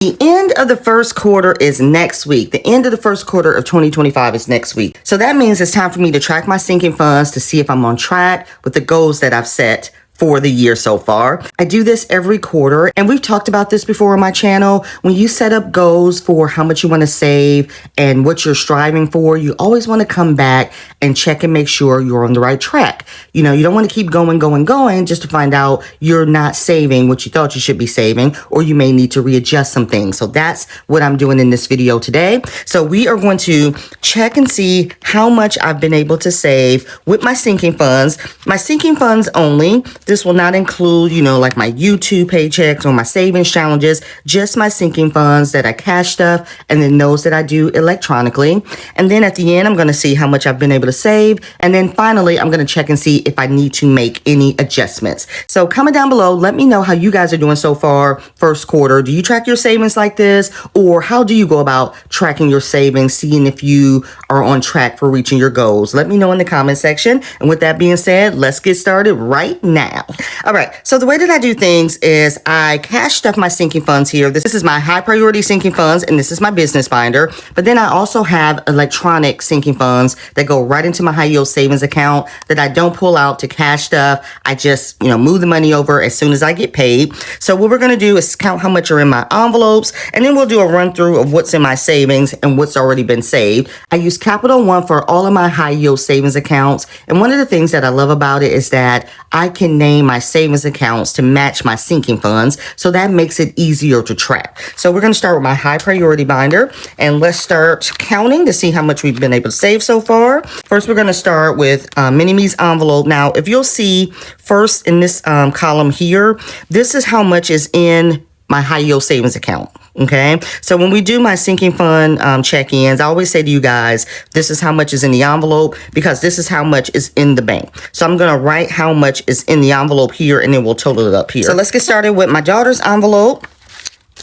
The end of the first quarter is next week. The end of the first quarter of 2025 is next week. So that means it's time for me to track my sinking funds to see if I'm on track with the goals that I've set for the year so far. I do this every quarter, and we've talked about this before on my channel. When you set up goals for how much you want to save and what you're striving for, you always want to come back and check and make sure you're on the right track. You know, you don't want to keep going just to find out you're not saving what you thought you should be saving, or you may need to readjust some things. So that's what I'm doing in this video today. So we are going to check and see how much I've been able to save with my sinking funds. My sinking funds only. This will not include, you know, like my YouTube paychecks or my savings challenges, just my sinking funds that I cash stuff, and then those that I do electronically. And then at the end, I'm going to see how much I've been able to save. And then finally, I'm going to check and see if I need to make any adjustments. So comment down below, let me know how you guys are doing so far first quarter. Do you track your savings like this? Or how do you go about tracking your savings, seeing if you are on track for reaching your goals? Let me know in the comment section. And with that being said, let's get started right now. All right, so the way that I do things is I cash stuff my sinking funds here. This is my high priority sinking funds, and this is my business binder. But then I also have electronic sinking funds that go right into my high yield savings account that I don't pull out to cash stuff. I just, move the money over as soon as I get paid. So what we're going to do is count how much are in my envelopes, and then we'll do a run through of what's in my savings and what's already been saved. I use Capital One for all of my high yield savings accounts. And one of the things that I love about it is that I can name my savings accounts to match my sinking funds. So that makes it easier to track. So we're going to start with my high priority binder, and let's start counting to see how much we've been able to save so far. First, we're going to start with Mini-Me's envelope. Now, if you'll see first in this column here, this is how much is in my high yield savings account. Okay, so when we do my sinking fund check-ins, I always say to you guys, this is how much is in the envelope, because this is how much is in the bank. So I'm going to write how much is in the envelope here, and then we'll total it up here. So let's get started with my daughter's envelope.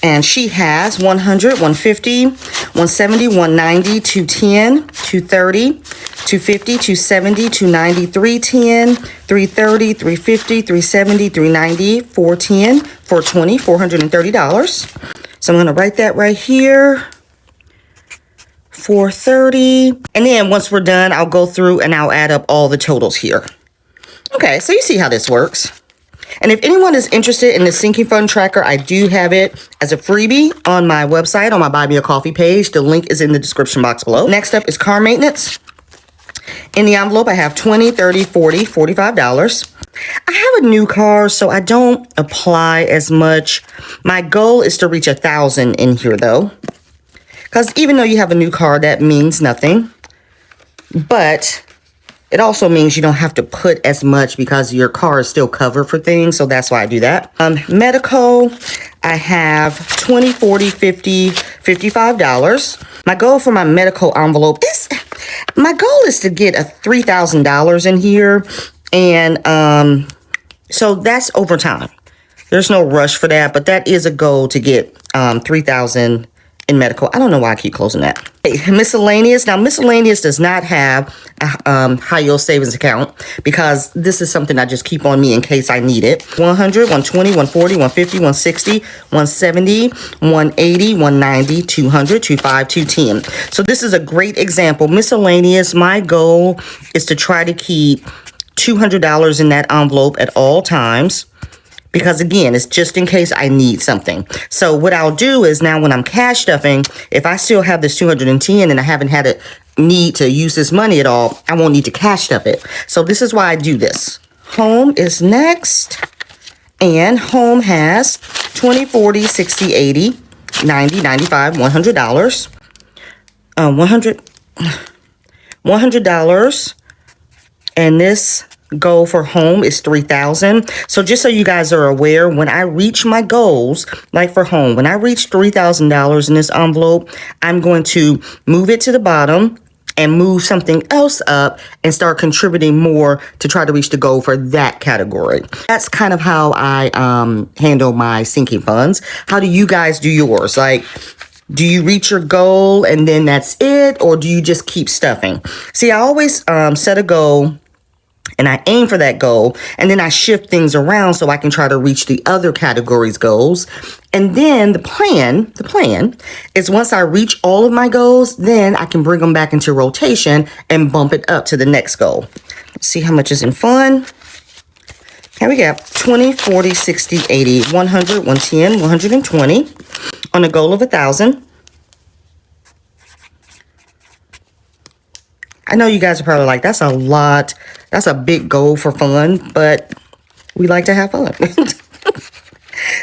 And she has 100, 150, 170, 190, 210, 230, 250, 270, 290, 310, 330, 350, 370, 390, 410, 420, $430. So I'm going to write that right here. 430. And then once we're done, I'll go through and I'll add up all the totals here. Okay, so you see how this works. And if anyone is interested in the sinking fund tracker, I do have it as a freebie on my website, on my Buy Me a Coffee page. The link is in the description box below. Next up is car maintenance. In the envelope, I have $20, $30, $40, $45. I have a new car, so I don't apply as much. My goal is to reach 1,000 in here, though. Because even though you have a new car, that means nothing. But it also means you don't have to put as much because your car is still covered for things. So that's why I do that. Medical, I have $20, $40, $50, $55. My goal for my medical envelope is, my goal is to get a $3,000 in here. And so that's over time. There's no rush for that, but that is a goal to get $3,000 in medical. I don't know why I keep closing that. Okay, miscellaneous. Now, miscellaneous does not have a high yield savings account because this is something I just keep on me in case I need it. 100, 120, 140, 150, 160, 170, 180, 190, 200, 25, 210. So this is a great example. Miscellaneous, my goal is to try to keep $200 in that envelope at all times. Because again, it's just in case I need something. So what I'll do is now when I'm cash stuffing, if I still have this 210 and I haven't had a need to use this money at all, I won't need to cash stuff it. So this is why I do this. Home is next. And home has 20, 40, 60, 80, 90, 95, $100. $100. And this goal for home is $3,000. So just so you guys are aware, when I reach my goals, like for home, when I reach $3,000 in this envelope, I'm going to move it to the bottom and move something else up and start contributing more to try to reach the goal for that category. That's kind of how I handle my sinking funds. How do you guys do yours? Like, do you reach your goal and then that's it? Or do you just keep stuffing? See, I always set a goal and I aim for that goal, and then I shift things around so I can try to reach the other categories goals. And then the plan is once I reach all of my goals, then I can bring them back into rotation and bump it up to the next goal. Let's see how much is in fun. Here we go. 20, 40, 60, 80, 100, 110, 120 on a goal of 1,000. I know you guys are probably like, that's a lot. That's a big goal for fun, but we like to have fun.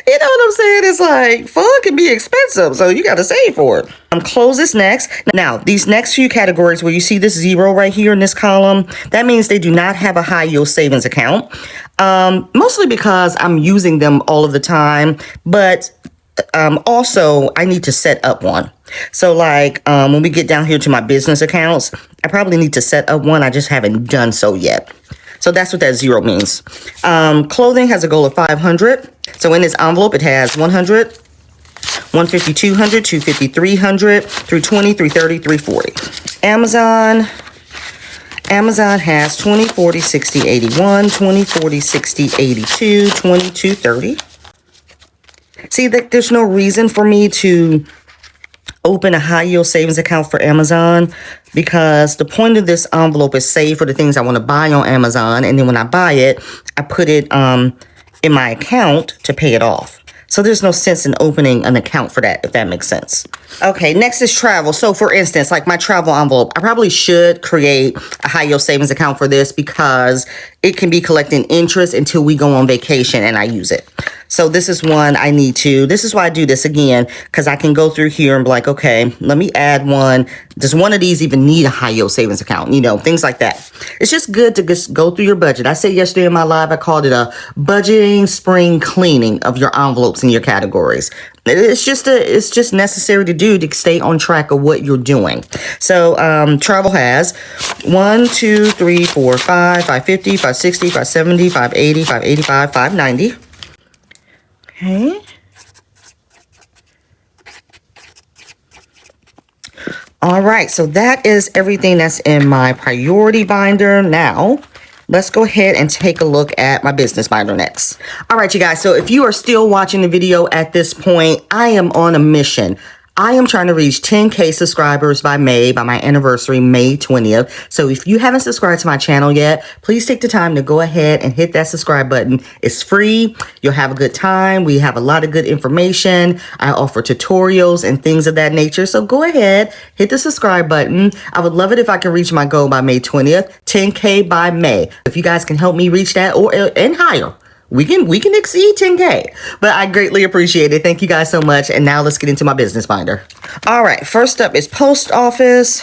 You know what I'm saying? It's like, fun can be expensive, so you got to save for it. Close this next. Now, these next few categories where you see this 0 right here in this column, that means they do not have a high yield savings account. Mostly because I'm using them all of the time, but also I need to set up one. So like when we get down here to my business accounts, I probably need to set up one. I just haven't done so yet. So that's what that 0 means. Clothing has a goal of 500. So in this envelope, it has 100, 150, 200, 250, 300, 320, 330, 340. Amazon has 20, 40, 60, 81, 20, 40, 60, 82, 22, 30. See, there's no reason for me to open a high yield savings account for Amazon because the point of this envelope is save for the things I want to buy on Amazon. And then when I buy it, I put it in my account to pay it off. So there's no sense in opening an account for that, if that makes sense. Okay, next is travel. So for instance, like my travel envelope, I probably should create a high yield savings account for this because it can be collecting interest until we go on vacation and I use it. So this is one I need to, this is why I do this again, because I can go through here and be like, okay, let me add one. Does one of these even need a high yield savings account? You know, things like that. It's just good to just go through your budget. I said yesterday in my live, I called it a budgeting spring cleaning of your envelopes and your categories. It's just necessary to do to stay on track of what you're doing. So travel has 1, 2, 3, 4, 5, 550, 560, 570, 580, 585, 590. Okay. All right, so that is everything that's in my priority binder. Now, let's go ahead and take a look at my business binder next. All right, you guys, so if you are still watching the video at this point, I am on a mission. I am trying to reach 10K subscribers by my anniversary, May 20th. So if you haven't subscribed to my channel yet, please take the time to go ahead and hit that subscribe button. It's free. You'll have a good time. We have a lot of good information. I offer tutorials and things of that nature. So go ahead, hit the subscribe button. I would love it if I can reach my goal by May 20th, 10K by May. If you guys can help me reach that and higher. We can exceed 10K, but I greatly appreciate it. Thank you guys so much. And now let's get into my business binder. All right, first up is post office.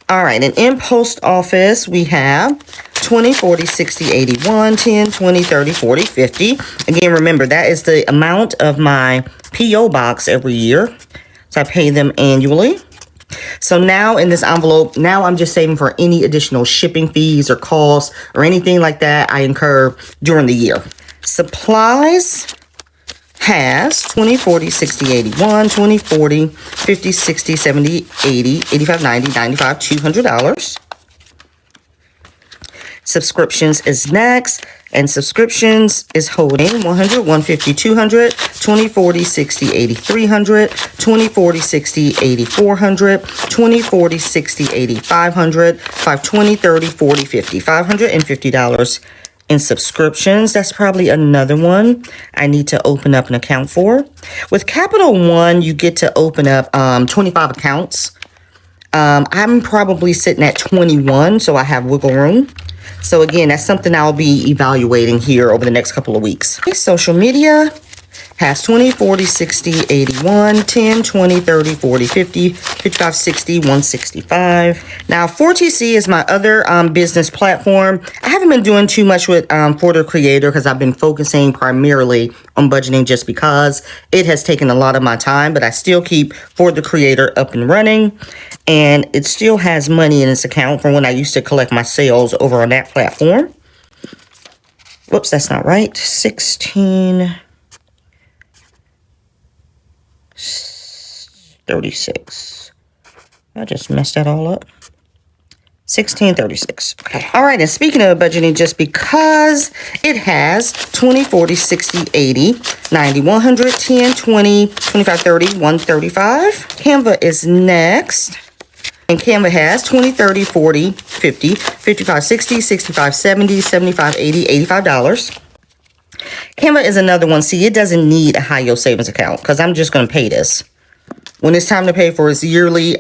All right, and in post office, we have 20, 40, 60, 81, 10, 20, 30, 40, 50. Again, remember, that is the amount of my PO box every year. So I pay them annually. So now in this envelope, now I'm just saving for any additional shipping fees or costs or anything like that I incur during the year. Supplies has 20, 40, 60, 81, 20, 40, 50, 60, 70, 80, 85, 90, 95, $200. Subscriptions is next, and subscriptions is holding 100, 150, 200, 20, 40, 60, 80, 300, 20, 40, 60, 80, 400, 20, 40, 60, 80, 500, 520, 30, 40, 50, $550 in subscriptions. That's probably another one I need to open up an account for. With Capital One, you get to open up 25 accounts. I'm probably sitting at 21, so I have wiggle room. So again, that's something I'll be evaluating here over the next couple of weeks. Okay, social media has 20, 40, 60, 81, 10, 20, 30, 40, 50, 55, 60, 165. Now, 4TC is my other business platform. I haven't been doing too much with For the Creator because I've been focusing primarily on budgeting just because it has taken a lot of my time, but I still keep For the Creator up and running, and it still has money in its account from when I used to collect my sales over on that platform. Whoops, that's not right. 16... 36. I just messed that all up. 1636. Okay. All right. And speaking of budgeting, just because it has 20, 40, 60, 80, 90, 100, 10, 20, 25, 30, 135. Canva is next. And Canva has 20, 30, 40, 50, 55, 60, 65, 70, 75, 80, $85. Canva is another one. See, it doesn't need a high yield savings account because I'm just going to pay this. When it's time to pay for its yearly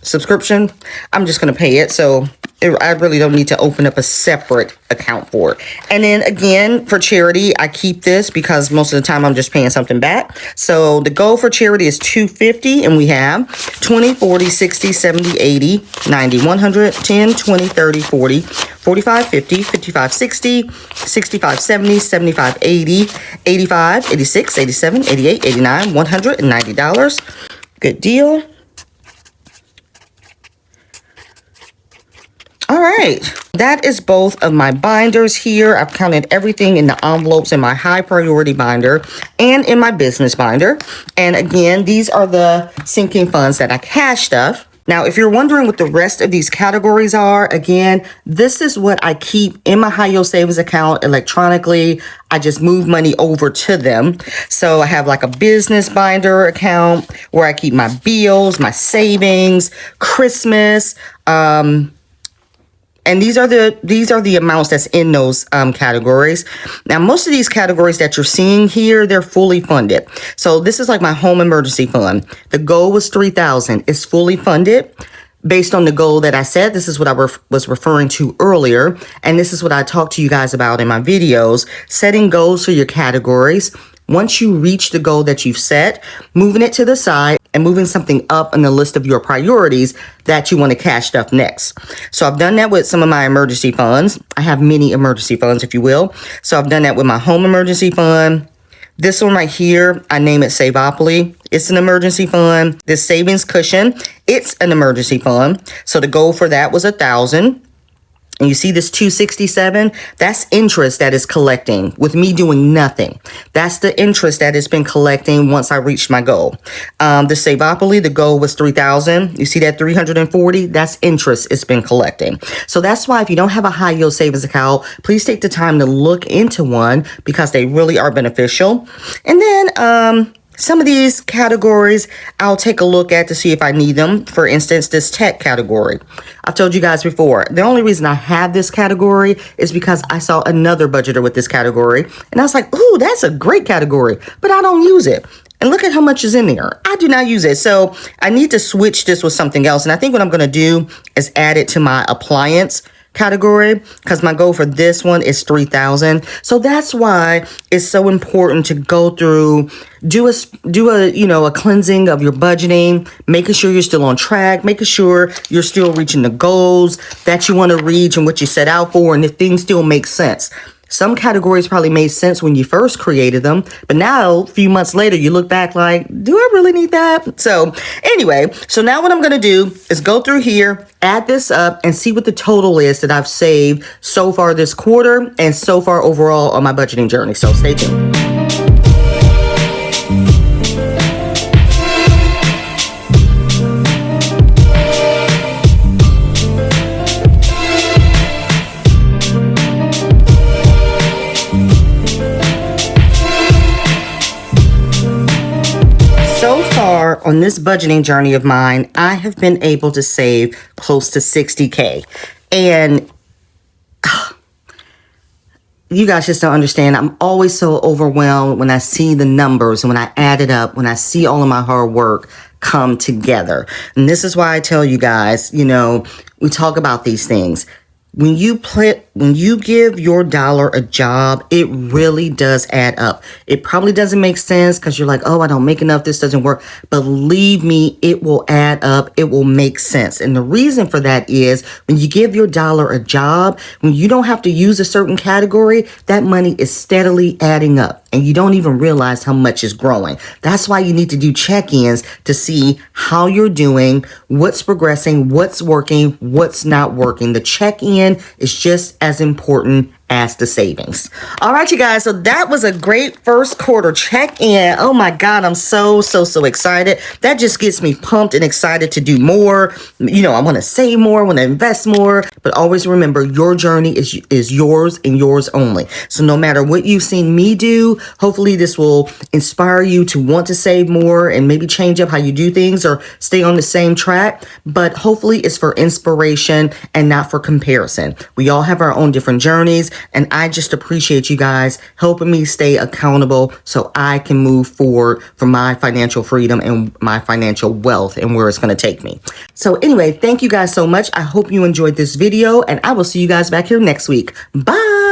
subscription, I'm just going to pay it. So I really don't need to open up a separate account for it. And then again, for charity, I keep this because most of the time I'm just paying something back. So the goal for charity is $250, and we have 20, 40, 60, 70, 80, 90, 100, 10, 20, 30, 40, 45, 50, 55, 60, 65, 70, 75, 80, 85, 86, 87, 88, 89, $190. Good deal. All right, that is both of my binders here. I've counted everything in the envelopes in my high priority binder and in my business binder. And again, these are the sinking funds that I cash stuff. Now, if you're wondering what the rest of these categories are, again, this is what I keep in my high yield savings account electronically. I just move money over to them. So I have like a business binder account where I keep my bills, my savings, Christmas, and these are the amounts that's in those categories. Now, most of these categories that you're seeing here, they're fully funded. So this is like my home emergency fund. The goal was $3,000. It's fully funded based on the goal that I said. This is what I was referring to earlier. And this is what I talked to you guys about in my videos. Setting goals for your categories. Once you reach the goal that you've set, moving it to the side and moving something up on the list of your priorities that you want to cash stuff next. So I've done that with some of my emergency funds. I have many emergency funds, if you will. So I've done that with my home emergency fund. This one right here, I name it Saveopoly. It's an emergency fund. This savings cushion, it's an emergency fund. So the goal for that was $1,000. And you see this 267, that's interest that is collecting with me doing nothing. That's the interest that has been collecting once I reached my goal. The Saveopoly, the goal was 3,000. You see that 340, that's interest it's been collecting. So that's why if you don't have a high yield savings account, please take the time to look into one because they really are beneficial. And then, some of these categories I'll take a look at to see if I need them. For instance, this tech category. I've told you guys before, the only reason I have this category is because I saw another budgeter with this category. And I was like, ooh, that's a great category, but I don't use it. And look at how much is in there. I do not use it. So I need to switch this with something else. And I think what I'm going to do is add it to my appliance category because my goal for this one is 3,000. So that's why it's so important to go through, do a cleansing of your budgeting, making sure you're still on track, making sure you're still reaching the goals that you want to reach and what you set out for, and if things still make sense. Some categories probably made sense when you first created them, but now, a few months later, you look back like, do I really need that? So anyway, so now what I'm going to do is go through here, add this up, and see what the total is that I've saved so far this quarter and so far overall on my budgeting journey. So stay tuned. On this budgeting journey of mine, I have been able to save close to 60K. And you guys just don't understand. I'm always so overwhelmed when I see the numbers and when I add it up, when I see all of my hard work come together. And this is why I tell you guys, we talk about these things. When you give your dollar a job, it really does add up. It probably doesn't make sense because you're like, oh, I don't make enough. This doesn't work. Believe me, it will add up. It will make sense. And the reason for that is when you give your dollar a job, when you don't have to use a certain category, that money is steadily adding up. And you don't even realize how much is growing. That's why you need to do check-ins to see how you're doing, what's progressing, what's working, what's not working. The check-in is just as important as the savings. All right, you guys. So that was a great first quarter check-in. Oh my God, I'm so excited. That just gets me pumped and excited to do more. You know, I want to save more, I want to invest more, but always remember your journey is yours and yours only. So no matter what you've seen me do, hopefully this will inspire you to want to save more and maybe change up how you do things or stay on the same track. But hopefully it's for inspiration and not for comparison. We all have our own different journeys. And I just appreciate you guys helping me stay accountable so I can move forward for my financial freedom and my financial wealth and where it's going to take me. So anyway, thank you guys so much. I hope you enjoyed this video and I will see you guys back here next week. Bye.